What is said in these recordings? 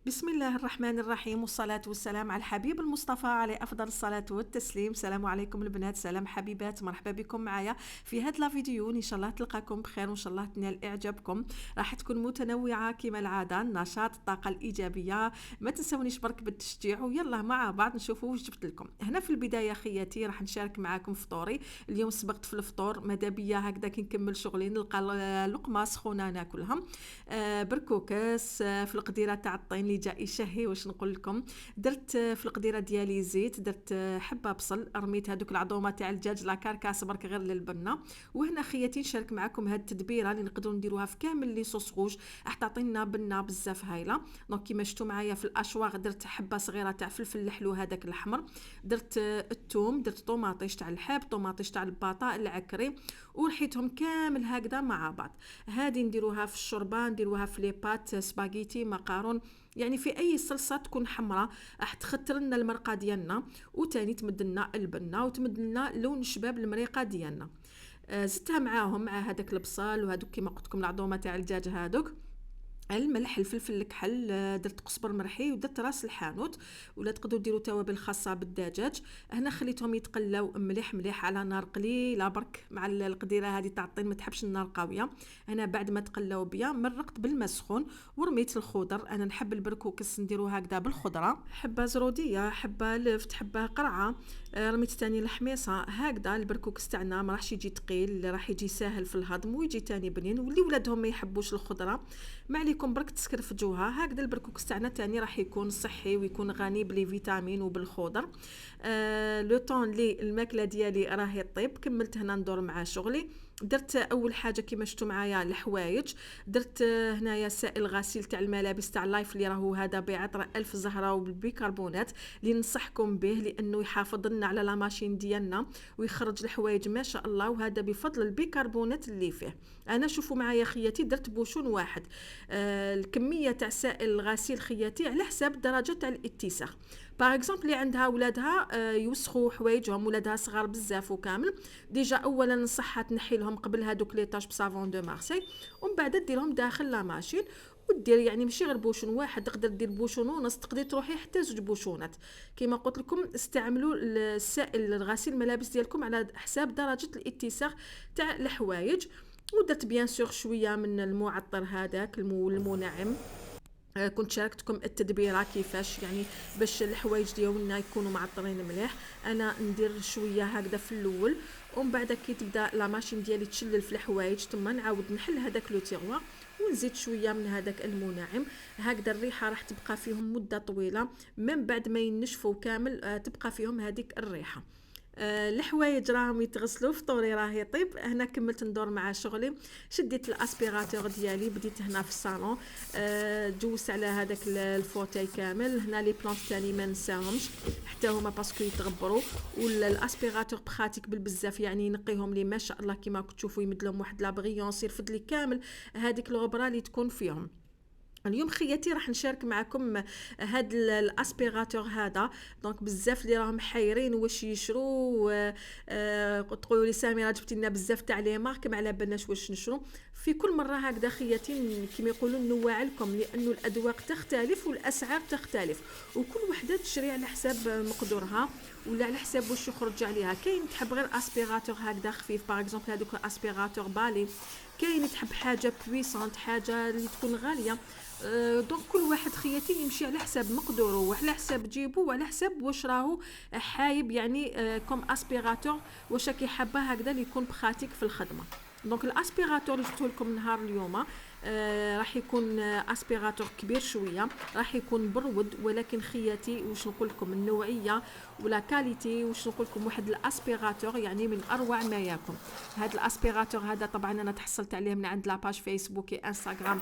بسم الله الرحمن الرحيم، والصلاة والسلام على الحبيب المصطفى عليه أفضل الصلاة والتسليم. السلام عليكم البنات، سلام حبيبات، مرحبا بكم معايا في هذا الفيديو. إن شاء الله تلقاكم بخير وإن شاء الله تنال إعجابكم. راح تكون متنوعة كما العادة، النشاط، الطاقة الإيجابية. ما تنسونيش برك بالتشجيع، ويلا مع بعض نشوفوا واش جبت لكم. هنا في البداية خياتي راح نشارك معاكم فطوري. اليوم سبقت في الفطور، ماذا بيا هكذا كي نكمل شغلي نلقى لقمة سخونة ناكلها. بركوكس في القديرة تاع الطين اللي جا يشهي. واش نقول لكم، درت في القديره ديالي زيت، درت حبه بصل، رميت هذوك العظومه تاع الدجاج لا كاركاس برك غير للبنه. وهنا خياتي نشارك معكم هاد التدبيره اللي نقدروا نديروها في كامل لي صوص روج، راح تعطينا بنه بزاف هايله. دونك كيما شفتوا معايا في الاشواغ، درت حبه صغيره تاع فلفل الحلو هذاك الاحمر، درت الثوم، درت طوماطيش تاع الحب، طوماطيش تاع الباطا العكري، ورحيتهم كامل هكذا مع بعض. هذه نديروها في الشوربه، نديروها في لي بات سباغيتي مقارون، يعني في اي صلصه تكون حمراء راح تختر لنا المرقه ديالنا، وتاني تمد لنا البنه وتمد لنا لون شباب المريقه ديالنا. زدتها معاهم مع هذاك البصل وهذوك كيما قلت لكم العظومه تاع الدجاج هذوك، الملح، الفلفل الكحل، درت قزبر مرحي ودرت راس الحانوت، ولا تقدروا ديروا توابل خاصه بالدجاج. هنا خليتهم يتقلاو مليح مليح على نار قليله برك، مع القديره هذه تاع الطين ما تحبش النار قويه. هنا بعد ما تقلاو بيا مرقت بالماء سخون ورميت الخضر. انا نحب البركوكس نديرو هكذا بالخضره، حبه زروديه، حبه لفت، حبه قرعه. رميت تاني الحميصه. هكذا البركوكس تاعنا ما راحش يجي ثقيل، راح يجي ساهل في الهضم ويجي تاني بنين. واللي ولادهم ما يحبوش الخضره، ما عليكم برك تسكرفجوها. هكذا البركوكس تاعنا تاني راح يكون صحي ويكون غني بلي فيتامين وبالخضر. لو طون لي الماكله ديالي راهي طيب، كملت هنا ندور مع شغلي. درت اول حاجه كيما شفتوا معايا الحوايج، درت هنايا سائل غسيل تاع الملابس تاع لايف اللي راهو هذا بعطر الف زهره وبالبيكربونات، اللي ننصحكم به لانه يحافظ لنا على لا ماشين ديالنا ويخرج الحوايج ما شاء الله، وهذا بفضل البيكربونات اللي فيه. انا شوفوا معايا خياتي درت بوشون واحد. الكميه تاع سائل الغسيل خياتي على حساب درجه تاع الاتساخ. باغ اكزومبل اللي عندها ولادها يوسخوا حوايجهم، ولادها صغار بزاف وكامل، ديجا اولا نصحها تنحي لهم قبل هذوك لي طاش بصافون دو مارسي، ومن بعد ديرهم داخل لا ماشين. ودير يعني ماشي غير بوشون واحد، تقدر دير بوشون ونص، تقدري تروحي حتى زوج بوشونات. كما قلت لكم استعملوا السائل الغسيل الملابس ديالكم على حساب درجه الاتساخ تاع الحوايج. ودرت بيان سور شويه من المعطر هذاك المنعم. كنت شاركتكم التدبيره كيفاش يعني باش الحوايج ديالنا يكونوا معطرين مليح. انا ندير شويه هكذا في الاول، ومن بعد كي تبدا لا ماشين ديالي تشلل في الحوايج ثم نعاود نحل هذاك لو تيغوا ونزيد شويه من هذاك المنعم. هكذا الريحه راح تبقى فيهم مده طويله، من بعد ما ينشفوا كامل تبقى فيهم هذيك الريحه. الحوايج راهم يتغسلوا، فطوري راه يطيب. هنا كملت ندور مع شغلي، شديت الاسبيراتور ديالي، بديت هنا في الصالون. جوزت على هذاك الفوتاي كامل. هنا لي بلانت تاني ما نساهمش حتى هما باسكو يتغبروا، والاسبيراتور بخاتك بالبزاف يعني ينقيهم لي ما شاء الله. كيما تشوفوا يمد لهم واحد لا بريونس، يرفد لي كامل هذيك الغبره اللي تكون فيهم. اليوم خياتي راح نشارك معكم هاد الاسبيراتور هذا. دونك بزاف اللي راهم حايرين واش يشرو، تقولوا لي ساميره جبتي لنا بزاف تاع لي مارك ما على بالناش واش نشرو. في كل مره هكذا خياتي كيما يقولوا نوع لكم، لانه الاذواق تختلف والاسعار تختلف، وكل وحده تشري على حساب مقدورها ولا على حساب واش يخرج عليها. كاين تحب غير اسبيراتور هكذا خفيف، باغ اكزومبل هذوك اسبيراتور بالي. كاين تحب حاجه بويسونت، حاجه اللي تكون غاليه. دونك كل واحد خياتي يمشي على حساب مقدوره وعلى حساب جيبو وعلى حساب واش راهو حايب يعني كوم اسبيراتور، واش راكي حابه هكذا اللي يكون بخاتك في الخدمه. دونك الاسبيراتور اللي جبته لكم نهار اليوم راح يكون اسبيراتور كبير شويه، راح يكون برود، ولكن خياتي واش نقول لكم النوعيه ولا كاليتي، واش نقول لكم واحد الاسبيراتور يعني من اروع ما يكون. هذا الاسبيراتور هذا طبعا انا تحصلت عليه من عند لاباج فيسبوك انستغرام،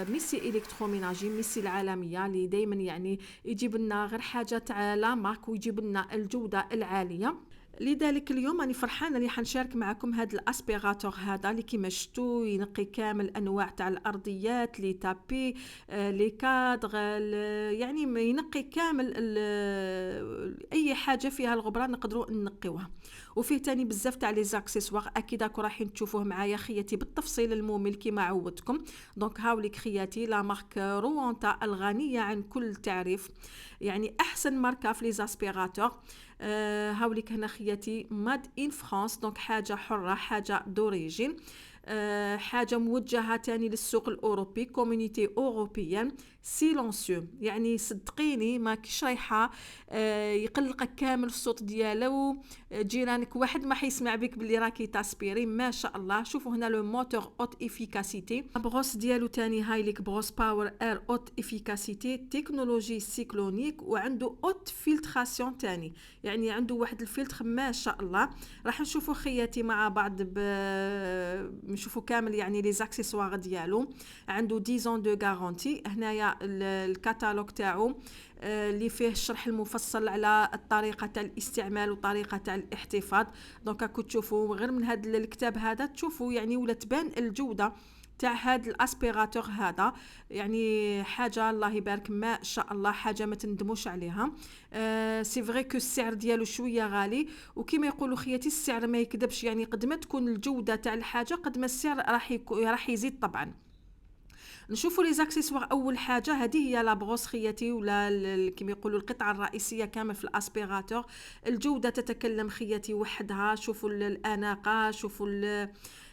ميسي الكتروميناجي، ميسي العالميه، اللي دائما يعني يجيب لنا غير حاجه تاع لا مارك ويجيب لنا الجوده العاليه. لذلك اليوم راني فرحانه اللي حنشارك معكم هذا الاسبيراتور هذا اللي كيما شفتوا ينقي كامل انواع تاع الارضيات، لي تابي، لي كادغ، يعني ينقي كامل اي حاجه فيها الغبره نقدروا ننقيوها. وفيه تاني بزاف تاع لي زاكسيسوار اكيد راكم رايحين تشوفوه معايا خياتي بالتفصيل الممل كيما عودتكم. دونك هاوليك خياتي لا مارك روانتا الغنيه عن كل تعريف، يعني احسن ماركه في لي زاسبيراتور. هاوليك هنا خياتي ماد ان فرانس، دونك حاجه حره حاجه دوريجين. حاجه موجهه تاني للسوق الاوروبي، كوميونيتي اوروبيان سيلونسيو، يعني صدقيني ما كيش رايحه يقلقك كامل الصوت ديالو، جيرانك واحد ما حيسمع بك باللي راكي تاسبيري ما شاء الله. شوفوا هنا لو موتور اوت افيكاسيتي، بروس ديالو تاني هايليك بروس باور اير اوت افيكاسيتي تكنولوجي سيكلونيك، وعنده اوت فلتراسيون تاني، يعني عنده واحد الفلتر ما شاء الله. راح نشوفوا خياتي مع بعض نشوفوا كامل يعني لي زاكسيسوار ديالو. عنده 10 دو غارونتي. هنايا الكاتالوج تاعو اللي فيه الشرح المفصل على طريقه تاع الاستعمال وطريقه تاع الاحتفاظ. دونك راكم تشوفوا غير من هذا الكتاب هذا تشوفوا يعني ولا تبان الجوده تاع هذا الاسبيراتور هذا، يعني حاجه الله يبارك ما شاء الله، حاجه ما تندموش عليها. سي فري كو السعر ديالو شويه غالي، وكما يقولوا خياتي السعر ما يكذبش، يعني قد ما تكون الجوده تاع الحاجه قد ما السعر راح يزيد طبعا. نشوفوا لي زاكسيسوار. اول حاجه هذه هي لا بروس خياتي، ولا كما يقولوا القطعه الرئيسيه كامل في الاسبيراتور. الجوده تتكلم خياتي وحدها. شوفوا الاناقه، شوفوا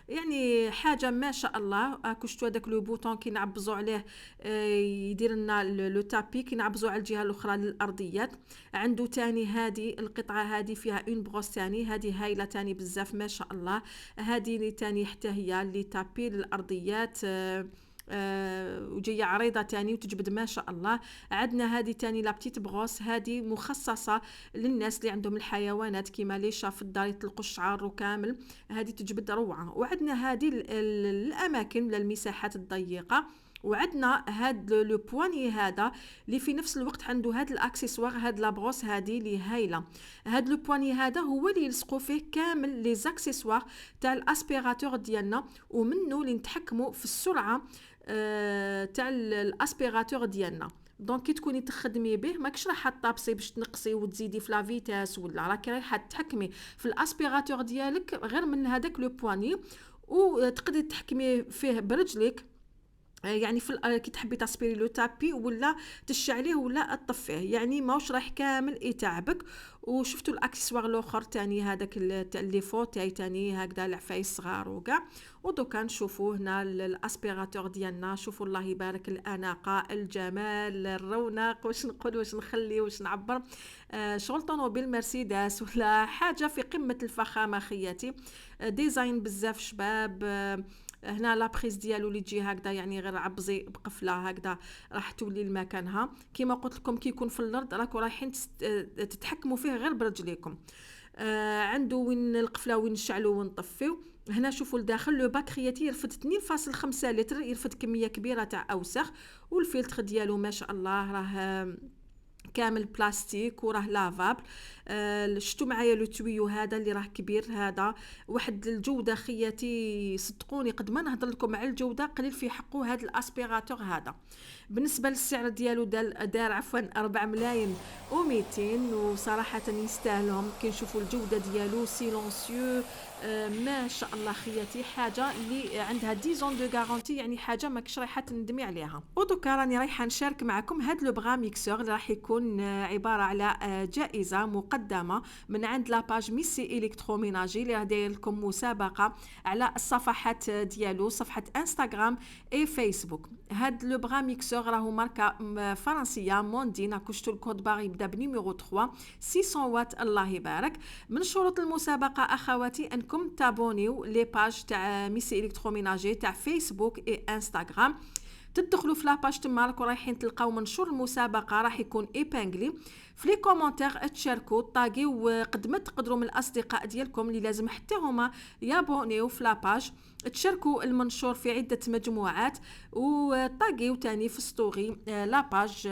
يعني حاجه ما شاء الله. شفتوا هذاك لو بوطون كي نعبزوا عليه يدير لنا لو تابي كي نعبزوا على الجهه الاخرى للارضيات. عنده تاني هذه القطعه هذه فيها اون بروس تاني، هذه هايله تاني بزاف ما شاء الله. هذه اللي تاني حتى هي اللي تابي للارضيات، وجايه عريضه تاني وتجبد ما شاء الله. عندنا هذه تاني لا بتيت بروس، هذه مخصصه للناس اللي عندهم الحيوانات كيما لي شا في الدار يطلقوا الشعر وكامل، هذه تجبد روعه. وعندنا هذه الاماكن للمساحات الضيقه. وعندنا هاد لو بواني هذا اللي في نفس الوقت عنده هاد الاكسسوار، هاد لابروس هذه اللي هايله. هاد لو بواني هذا هو اللي يلصقوا فيه كامل لي زاكسسوار تاع الاسبيراتور ديالنا، ومنه اللي نتحكموا في السرعه تاع الاسبيراتور ديالنا. دونك كي تكوني تخدمي به ماكش راح طابسي باش تنقصي وتزيدي في لا فيتاس، ولا راكي رايحه تحكمي في الاسبيراتور ديالك غير من هذاك لو بواني، وتقدري تحكمي فيه برجلك، يعني في كي تحبي تصبري لو تابي ولا تشعليه ولا تطفيه، يعني ماوش راح كامل يتعبك. وشفتوا الاكسسوار الاخر تاني هذاك تاع لي فوتاي تاني هكذا العفايس صغار وكاع. ودوكا نشوفوا هنا الاسبيراتور ديالنا. شوفوا الله يبارك الاناقه، الجمال، الرونق، واش نقول واش نخلي واش نعبر. شغل طوموبيل مرسيدس ولا حاجه في قمه الفخامه خياتي. ديزاين بزاف شباب. هنا لابريز ديالو اللي تجي هكذا، يعني غير عبزي بقفله هكذا راح تولي لمكانها. كما قلت لكم كي يكون في الارض راكم رايحين تتحكموا فيه غير برجليكم. عنده وين القفله وين نشعلو ونطفيو. هنا شوفوا الداخل لو باكرياتي يرفد 2.5 لتر، يرفد كميه كبيره تاع اوسخ. والفلتر ديالو ما شاء الله راه كامل بلاستيك وراه لافابل. شفتوا معايا لو تويو هذا اللي راه كبير، هذا واحد الجوده خياتي صدقوني قد ما نهضر لكم على الجوده قليل في حقه هذا الاسبيراتور هذا. بالنسبه للسعر ديالو دار عفوا 4 ملايين و200، وصراحه يستاهلهم. كي نشوفوا الجوده ديالو سيلونسيو ما شاء الله خياتي، حاجه اللي عندها 10 دو غارونتي، يعني حاجه ماكش رايحه تندمي عليها. ودوكا راني رايحه نشارك معكم هاد لو بغا ميكسور اللي راح يكون عباره على جائزه مقدمه من عند لاباج ميسي الكتروميناجي اللي راه داير لكم مسابقه على الصفحات ديالو، صفحه انستغرام اي فيسبوك. هاد لو بغا ميكسور راهو ماركه فرنسيه موندين. كشتو الكود باغ يبدا بنيميرو 3 600 وات الله يبارك. من شروط المسابقه اخواتي انكم تابونيو لي باج تاع ميسي الكتروميناجي تاع فيسبوك اي انستغرام، تدخلوا في لاباج تما راكم رايحين تلقاو منشور المسابقه راح يكون ايبانغلي. في لي كومونتير تشاركوا طاقيو قد ما تقدروا من الاصدقاء ديالكم اللي لازم حتى هما يابونيو في لاباج، تشاركوا المنشور في عده مجموعات، وطاقيو تاني في ستوري لاباج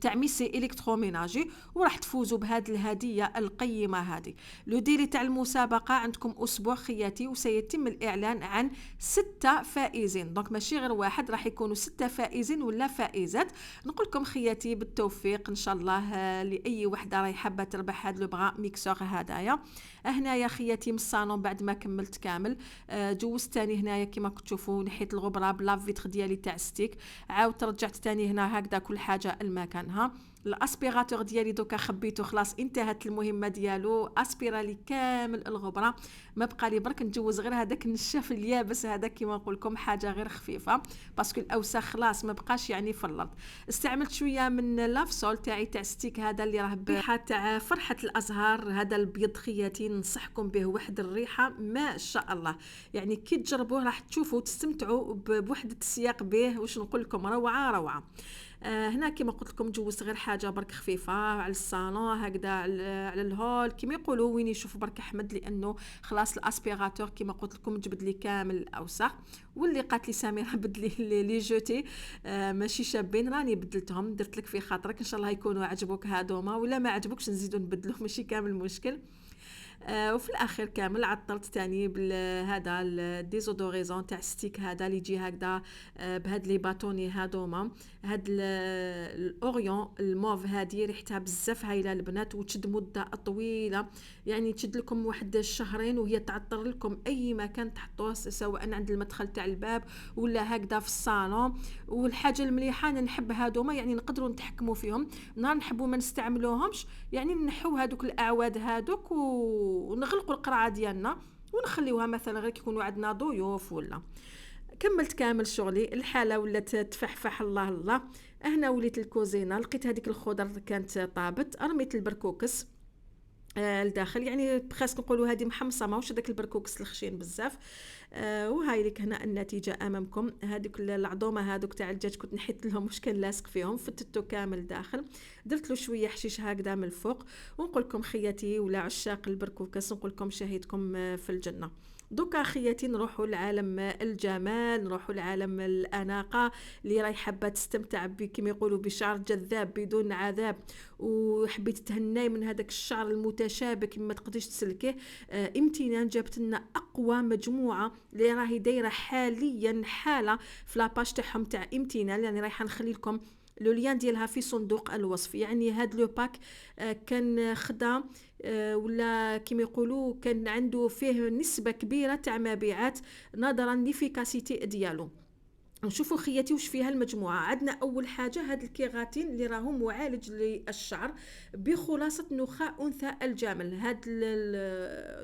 تاع ميسي الكتروميناجي، وراح تفوزوا بهذه الهديه القيمه هذه. لو ديري تاع المسابقه عندكم اسبوع خياتي، وسيتم الاعلان عن 6 فائزين، دونك ماشي غير واحد، راح يكونوا 6 فائزين ولا فائزات. نقول لكم خياتي بالتوفيق ان شاء الله لاي وحده راهي حابه تربح هذا لو بغا ميكسور هدايا. هنايا خياتي من الصالون بعد ما كملت كامل، جوزت تاني هنايا كيما كنتوا تشوفوا نحيت الغبره بلا فيتر ديالي تاع ستيك، عاودت رجعت تاني هنا هكذا كل حاجه المكانها. الاسبيراتور ديالي دوكا خبيته خلاص، انتهت المهمه ديالو، اسبيرا لي كامل الغبره، ما بقى لي برك نجوز غير هذاك النشاف اليابس هذا كيما نقول لكم، حاجه غير خفيفه باسكو الاوساخ خلاص ما بقاش يعني في الارض. استعملت شويه من لافسول تاعي تاع ستيك هذا اللي راه بريحه تاع فرحه الازهار، هذا البيض خياتي ننصحكم به، واحد الريحه ما شاء الله، يعني كي تجربوه راح تشوفوا تستمتعوا بوحده السياق به، واش نقول لكم روعه روعه. هنا كما قلت لكم جوزت غير حاجه برك خفيفه على الصالون هكذا على الهول كما يقولوا، وين يشوف برك احمد، لانه خلاص الاسبيراتور كما قلت لكم جبد لي كامل الاوساخ. واللي قالت لي سميره بدلي لي جوتي ماشي شابين، راني بدلتهم، درت لك في خاطرك، ان شاء الله يكونوا عجبوك هادوما، ولا ما عجبوكش نزيدو نبدلو ماشي كامل مشكل. وفي الاخير كامل عطلت تاني بهذا الديزودوريزون تاع ستيك هذا اللي يجي هكذا بهاد لي باتوني هادوما، هاد الاوريون الموف هذه ريحتها بزاف هايله البنات، وتشد مده طويله، يعني تشد لكم واحد الشهرين وهي تعطر لكم اي مكان تحطوه، سواء عند المدخل تاع الباب ولا هكذا في الصالون. والحاجه المليحه انا نحب هادوما، يعني نقدروا نتحكموا فيهم، نهار نحبوا ما نستعملوهمش يعني نحو هذوك الاعواد هذوك ونغلقوا القرعه ديالنا ونخليوها مثلا غير كيكونوا عندنا ضيوف ولا. كملت كامل شغلي، الحاله ولات تفحفح الله الله. هنا وليت الكوزينه، لقيت هذيك الخضر كانت طابت، رميت البركوكس الداخل، يعني بخاص نقولوا هذه محمصه ماهوش داك البركوكس الخشين بزاف. وهاي لك هنا النتيجه امامكم، هذوك العظومه هذوك تاع الدجاج كنت نحيت لهم واش كان لاصق فيهم، فتتو كامل داخل، درت له شويه حشيش هكذا من الفوق. ونقول لكم خياتي ولا عشاق البركوكس، نقول لكم شهيدكم في الجنه. دوكا خياتي نروحوا لعالم الجمال، نروحوا لعالم الاناقه، اللي راهي حابه تستمتع كما يقولوا بشعر جذاب بدون عذاب، وحبيت تهناي من هذاك الشعر المتشابك ما تقدريش تسلكيه. امتنان جابت لنا اقوى مجموعه اللي راهي دايره حاليا حاله في لاباج تاعهم تاع امتنان، يعني رايحه نخلي لكم لو ليان ديالها في صندوق الوصف. يعني هاد لو باك كان خدا ولا كما يقولوا كان عنده فيه نسبه كبيره تاع مبيعات نظرا لافيكاسيتي ديالو. نشوفوا خياتي وش فيها المجموعه. عندنا اول حاجه هاد الكيغاتين اللي راهم معالج للشعر بخلاصه نخاع انثى الجمل. هاد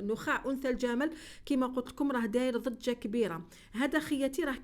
نخاع انثى الجمل كما قلت لكم راه داير ضجه كبيره. هذا خياتي راه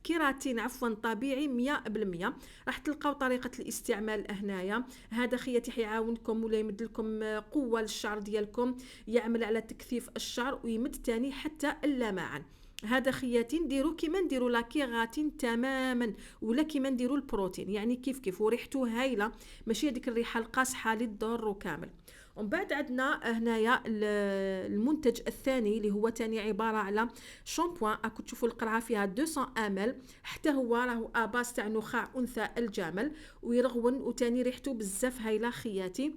كيراتين عفوا طبيعي 100%. راح تلقاو طريقه الاستعمال هنايا. هذا خياتي حيعاونكم ولا يمد لكم قوه للشعر ديالكم، يعمل على تكثيف الشعر ويمد تاني حتى اللمعان. هذا خياتي نديرو كيما نديرو لا كيغاتين تماما ولا كيما نديرو البروتين، يعني كيف وريحته هايله، ماشي هذيك الريحه القاصحه اللي تضر كامل. ومن بعد عندنا هنايا المنتج الثاني اللي هو تاني عباره على شامبوان، راكم تشوفوا القرعه فيها 200 ml، حتى هو راهو اباس تاع نخاع انثى الجمل ويرغون، وتاني ريحته بزاف هايله خياتي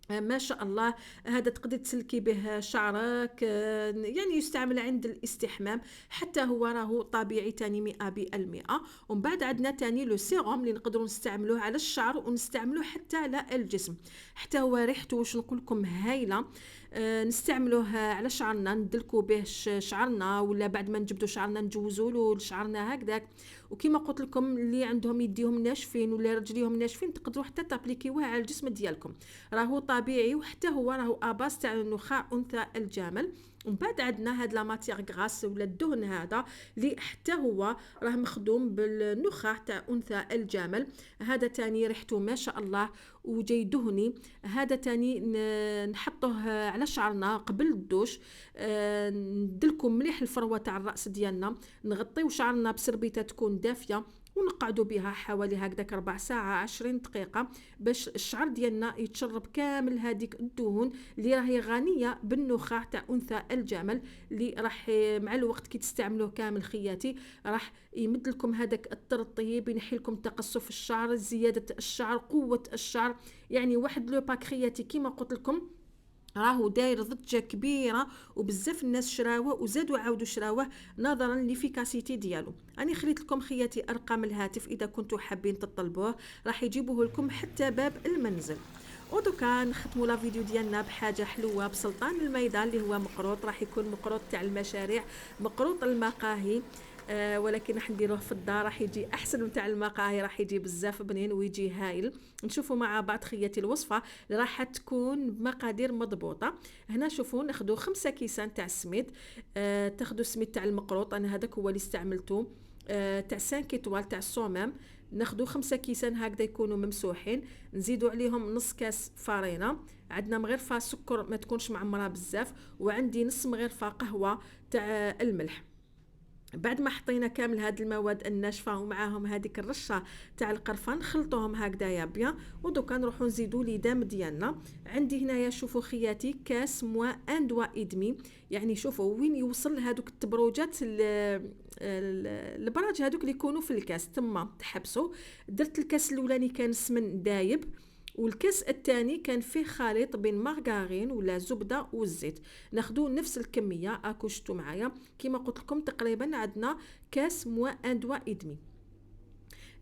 ما شاء الله. هذا تقدر تسلكي به شعرك، يعني يستعمل عند الاستحمام، حتى هو راهو طبيعي تاني 100%. ومن بعد عندنا تاني لو سيروم اللي نقدروا نستعملوه على الشعر ونستعملوه حتى على الجسم، حتى هو ريحته واش نقول لكم هايله. نستعملوه على شعرنا، ندلكو به شعرنا، ولا بعد ما نجبدو شعرنا نجوزوا له شعرنا هكذاك. وكما قلت لكم اللي عندهم يديهم ناشفين ولا رجليهم ناشفين تقدروا حتى تابليكيوه على الجسم ديالكم، راهو طبيعي وحتى هو راهو اباس تاع النخاع انثى الجمل. ومن بعد عندنا هاد لا ماتيغ غراس ولا الدهن هذا اللي حتى هو راه مخدوم بالنخاع تاع انثى الجمل. هذا تاني ريحته ما شاء الله وجاي دهني. هذا تاني نحطوه على شعرنا قبل الدوش، ندلكم مليح الفروه تاع الراس ديالنا، نغطيو شعرنا بسربيته تكون دافيه ونقعدوا بها حوالي هكذاك ربع ساعه 20 دقيقه باش الشعر ديالنا يتشرب كامل هذيك الدهون اللي راهي غنيه بالنخاع تاع انثى الجمل، اللي راح مع الوقت كي تستعملوه كامل خياتي راح يمد لكم هذاك الترطيب، ينحي لكم تقصف الشعر، زياده الشعر، قوه الشعر. يعني واحد لو باك خياتي كيما قلت لكم راهو داير ضجه كبيره وبزاف الناس شراوه وزادوا عاودوا شراوه نظرا للافيكاسيتي ديالو. اني خليت لكم خياتي ارقام الهاتف اذا كنتوا حابين تطلبوه، راح يجيبوه لكم حتى باب المنزل. ودوكا نختموا لا فيديو ديالنا بحاجه حلوه بسلطان الميدان اللي هو مقروط، راح يكون مقروط تاع المشاريع، مقروط المقاهي. ولكن راح نديروه في الدار راح يجي احسن من تاع المقاهي، راح يجي بزاف بنين ويجي هايل. نشوفوا مع بعض خياتي الوصفه اللي راح تكون بمقادير مضبوطه. هنا شوفوا ناخذوا 5 كيسان تاع السميد. تاخذوا السميد تاع المقروط، انا هذاك هو اللي استعملته. تاع 5 كيتوال تاع الصومام ناخذوا 5 كيسان هكذا يكونوا ممسوحين، نزيدوا عليهم نص كاس فرينه، عندنا مغرفه سكر ما تكونش معمره بزاف، وعندي نص مغرفه قهوه تاع الملح. بعد ما حطينا كامل هاد المواد الناشفه ومعاهم هذيك الرشه تاع القرفه نخلطوهم هكذايا بيان. ودوكا نروحو نزيدو ليدام ديالنا. عندي هنايا شوفوا خياتي كاس موا ان دوا ادمي، يعني شوفوا وين يوصل هذوك التبروجات البراج هذوك اللي يكونوا في الكاس تما تحبسوا. درت الكاس الاولاني كان سمن دايب، والكاس الثاني كان فيه خليط بين مارغارين ولا زبده والزيت. ناخذوا نفس الكميه اكوشتو معايا كما قلت لكم تقريبا عندنا كاس موا ان دوا ادمي.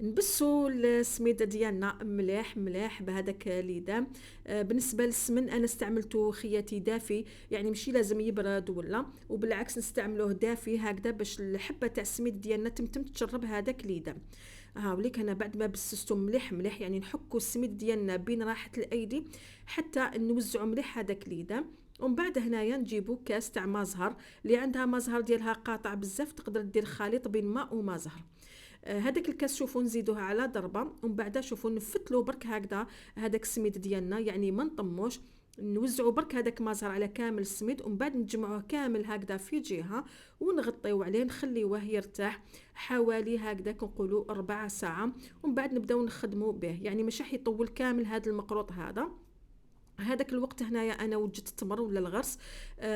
نبسوا السميده ديالنا مليح مليح بهذاك ليدام. بالنسبه للسمن انا استعملته خياتي دافي، يعني ماشي لازم يبرد ولا، وبالعكس نستعملوه دافي هكذا باش الحبه تاع السميد ديالنا تمتم تشرب هذاك ليدام. وليك انا بعد ما بسستو مليح مليح يعني نحكوا السميد ديالنا بين راحه الايدي حتى نوزعوا مليح هذاك ليدام. ومن بعد هنايا نجيبوا كاس تاع مازهر، اللي عندها مازهر ديالها قاطع بزاف تقدر دير خليط بين ماء ومازهر. هذاك الكاس شوفوا نزيدوها على ضربه، ومن بعد شوفوا نفتلو برك هكذا هذاك السميد ديالنا، يعني ما نطموش، نوزعوا برك هذاك مازهر على كامل السميد، ومن بعد نجمعوه كامل هكذا في جهه ونغطيو عليه نخليوه يرتاح حوالي هكذا كنقولوا 4 ساعه، ومن بعد نبداو نخدموا به. يعني مش راح يطول كامل هذا المقروط هذا. هذاك الوقت هنايا انا وجدت التمر ولا الغرس.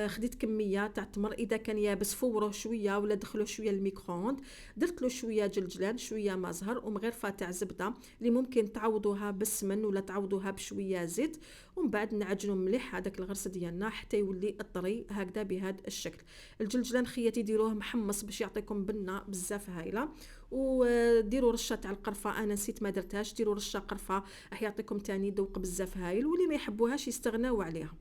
خديت كميه تاع التمر، اذا كان يابس فوروه شويه ولا دخلوه شويه الميكرووند، درت له شويه جلجلان شويه مزهر ومغرفه تاع زبده اللي ممكن تعوضوها بالسمن ولا تعوضوها بشويه زيت، ومن بعد نعجنوا مليح هذاك الغرس ديالنا حتى يولي الطري هكذا بهذا الشكل. الجلجلان خياتي ديروه محمص باش يعطيكم بنه بزاف هايله، وديروا رشه تاع القرفه، انا نسيت ما درتهاش، ديروا رشه قرفه راح يعطيكم تاني ذوق بزاف هايل، واللي ما يحبوهاش يستغناو عليها.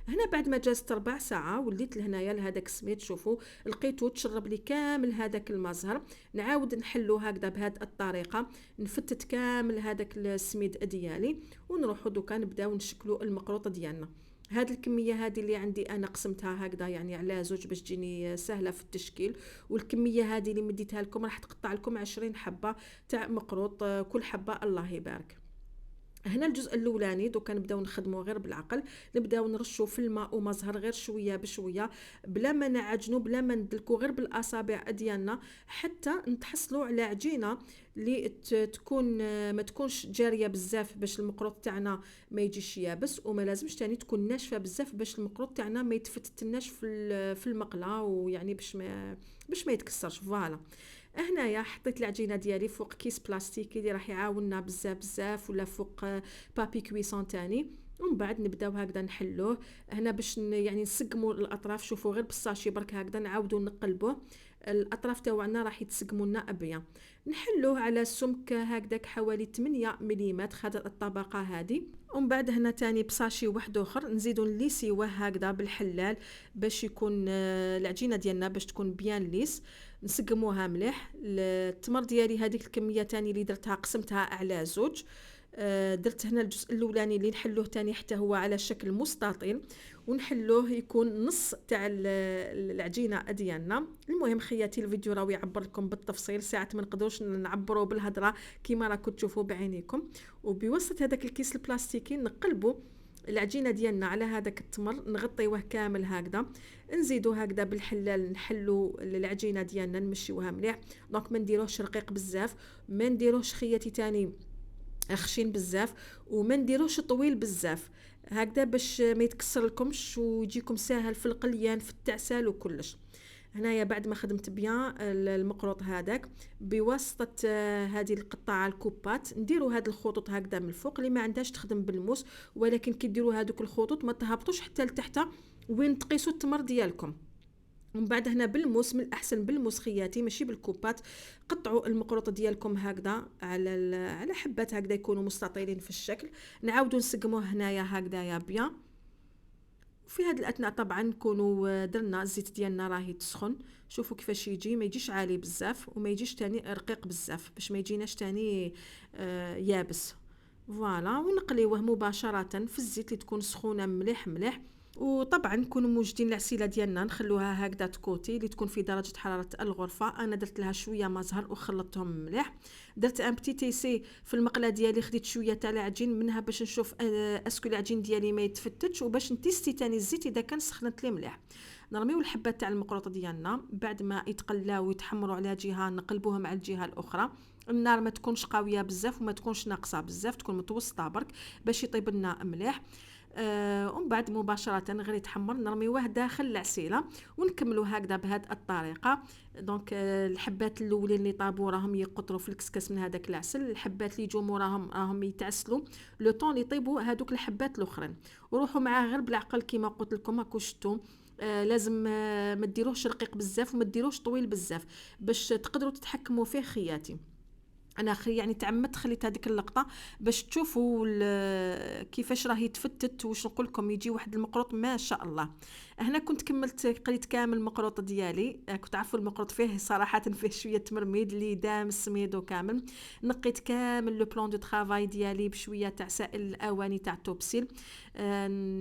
هنا بعد ما جازت 4 ساعة وليت لهنايا لهذاك السميد، شوفوا لقيتو تشرب لي كامل هذاك المزهر. نعاود نحلو هكذا بهذه الطريقة، نفتت كامل هذاك السميد ديالي، ونروحو دوكا نبداو نشكلو المقروط ديالنا. هاد الكميه هذه اللي عندي انا قسمتها هكذا يعني على زوج باش تجيني سهله في التشكيل، والكميه هذه اللي مديتها لكم راح تقطع لكم 20 حبه تاع مقروط، كل حبه الله يبارك. هنا الجزء الاولاني دوكا نبداو نخدموا غير بالعقل، نبداو نرشوا في الماء ومزهر غير شويه بشويه بلا ما نعجنوا بلا ما ندلكوا، غير بالاصابع ديالنا حتى نتحصلوا على عجينه اللي تكون ما تكونش جاريه بزاف باش المقروط تاعنا ما يجيش يابس، وما لازمش تاني تكون ناشفه بزاف باش المقروط تاعنا ما يتفتتناش في المقله، ويعني باش ما يتكسرش. فوالا هنايا حطيت العجينه ديالي فوق كيس بلاستيكي اللي راح يعاوننا بزاف بزاف، ولا فوق بابي كويسون تاني، ومن بعد نبداو هكذا نحلوه. هنا باش يعني نسقموا الاطراف، شوفوا غير بالساشي برك هكذا نعاودوا نقلبوه، الاطراف تاعنا راح يتسقموا لنا ابيض. نحلوه على سمك هكذاك حوالي 8 ملم هذا الطبقه هذه، ومن بعد هنا تاني بساشي واحد اخر نزيدو نليسيوه هكذا بالحلال باش يكون العجينه ديالنا باش تكون بيان ليس. نسقموها مليح. التمر ديالي هذيك الكميه تاني اللي درتها قسمتها على زوج. درت هنا الجزء الاولاني اللي نحلوه تاني حتى هو على شكل مستطيل، ونحلوه يكون نص تاع العجينه ديالنا. المهم خياتي الفيديو راهو يعبر لكم بالتفصيل، ساعات ما نقدروش نعبروا بالهضره كيما راكم تشوفوا بعينيكم. وبوسط هذاك الكيس البلاستيكي نقلبوا العجينه ديالنا على هذاك التمر، نغطيوه كامل هكذا، نزيدو هكذا بالحلال نحلو العجينه ديالنا نمشيوها مليح. دونك ما نديروهش رقيق بزاف، ما نديروهش خياتي تاني خشين بزاف، وما نديروش طويل بزاف، هكذا باش ما يتكسر لكمش ويجيكم ساهل في القليان في التعسال وكلش. هنايا بعد ما خدمت بيان المقروط هذاك بواسطه هذه القطاعه الكوبات، نديروا هاد الخطوط هكذا من الفوق، اللي ما عندهاش تخدم بالموس، ولكن كي ديروا هذوك الخطوط ما تهبطوش حتى لتحت وين تقيسوا التمر ديالكم. ومن بعد هنا بالموس، من الاحسن بالموس خياتي ماشي بالكوبات، قطعوا المقروط ديالكم هكذا على حبات هكذا يكونوا مستطيلين في الشكل، نعاودوا نسقموه هنايا هكذا بيان. وفي هذه الاثناء طبعا نكونوا درنا الزيت ديالنا راهي تسخن، شوفوا كيفاش يجي، ما يجيش عالي بزاف وما يجيش تاني رقيق بزاف باش ما يجيناش تاني يابس. فوالا، ونقليوه مباشره في الزيت اللي تكون سخونه مليح مليح. وطبعا نكونوا موجدين العسيله ديالنا نخلوها هكذا تكوتي، اللي تكون في درجه حراره الغرفه. انا درت لها شويه ما زهر وخلطتهم مليح، درت ان بتي تيسي في المقله ديالي، خديت شويه تاع العجين منها باش نشوف اسكو العجين ديالي ما يتفتتش، وباش نتيستي تاني الزيت اذا كان سخنت لي مليح. نرميو الحبات تاع المقروطه ديالنا بعد ما يتقلاو ويتحمروا على جهه، نقلبوهم على الجهه الاخرى. النار ما تكونش قويه بزاف وما تكونش ناقصه بزاف، تكون متوسطه برك باش يطيب لنا مليح. ومن بعد مباشره غير يتحمر نرميوه داخل العسيله ونكملوا هكذا بهذه الطريقه. دونك الحبات الاولين اللي طابوا راهم يقطروا في الكسكس من هذاك العسل، الحبات اللي يجوا راهم يتعسلوا لو طون يطيبوا هذوك الحبات الاخرين. وروحوا معاه غير بالعقل كيما قلت لكم، هاكو شفتوا لازم ما ديروهش رقيق بزاف وما ديروهش طويل بزاف باش تقدروا تتحكموا فيه خياتي. انا يعني تعمدت خليت هذيك اللقطه باش تشوفوا كيفاش راه يتفتت، واش نقول لكم يجي واحد المقروط ما شاء الله. هنا كنت كملت قريت كامل المقروط ديالي، كنت عارفوا المقروط فيه صراحه فيه شويه تمرميد اللي دام سميدو كامل. نقيت كامل لو بلان دو ترافاي ديالي بشويه تاع سائل الاواني تاع توبسيل،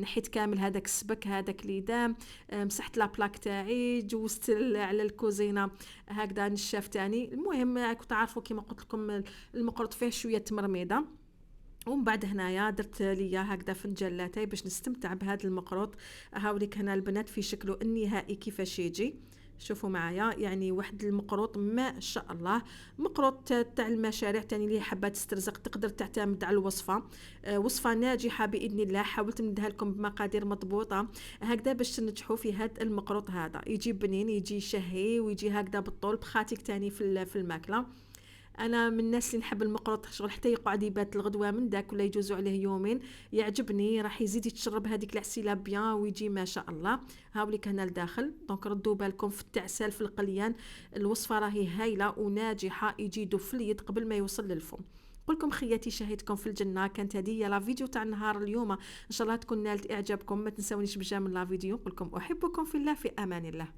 نحيت كامل هذاك السبك هذاك اللي دام، مسحت لا بلاك تاعي، جوزت على الكوزينه هكذا نشاف تاني. المهم كنت عارفوا كيما قلت لكم المقروط فيه شويه تمرميده. ومن بعد هنايا درت ليا هكذا فنجالاتي باش نستمتع بهذا المقروط. هاوليك هنا البنات في شكله النهائي كيفاش يجي، شوفوا معايا يعني واحد المقروط ما شاء الله. مقروط تاع المشاريع تاني اللي حابه تسترزق تقدر تعتمد على الوصفه، وصفه ناجحه باذن الله. حاولت نديها لكم بمقادير مضبوطه هكذا باش تنجحوا في هذا المقروط. هذا يجي بنين، يجي شهي، ويجي هكذا بالطول بخاتيك تاني في الماكله. انا من الناس اللي نحب المقروط شغل حتى يقعد يبات الغدوه من داك ولا يجوزوا عليه يومين، يعجبني. راح يزيد يتشرب هذيك العسيله بيان ويجي ما شاء الله. هاوليك هنا لداخل. دونك ردوا بالكم في التعسال في القليان، الوصفه راهي هايله وناجحه، يجي يدوب في اليد قبل ما يوصل للفم. قولكم خياتي شهيتكم في الجنه. كانت هذه هي لا فيديو تاع النهار اليوم، ان شاء الله تكون نالت اعجابكم. ما تنسونيش بجمال لا فيديو. قولكم احبكم في الله، في امان الله.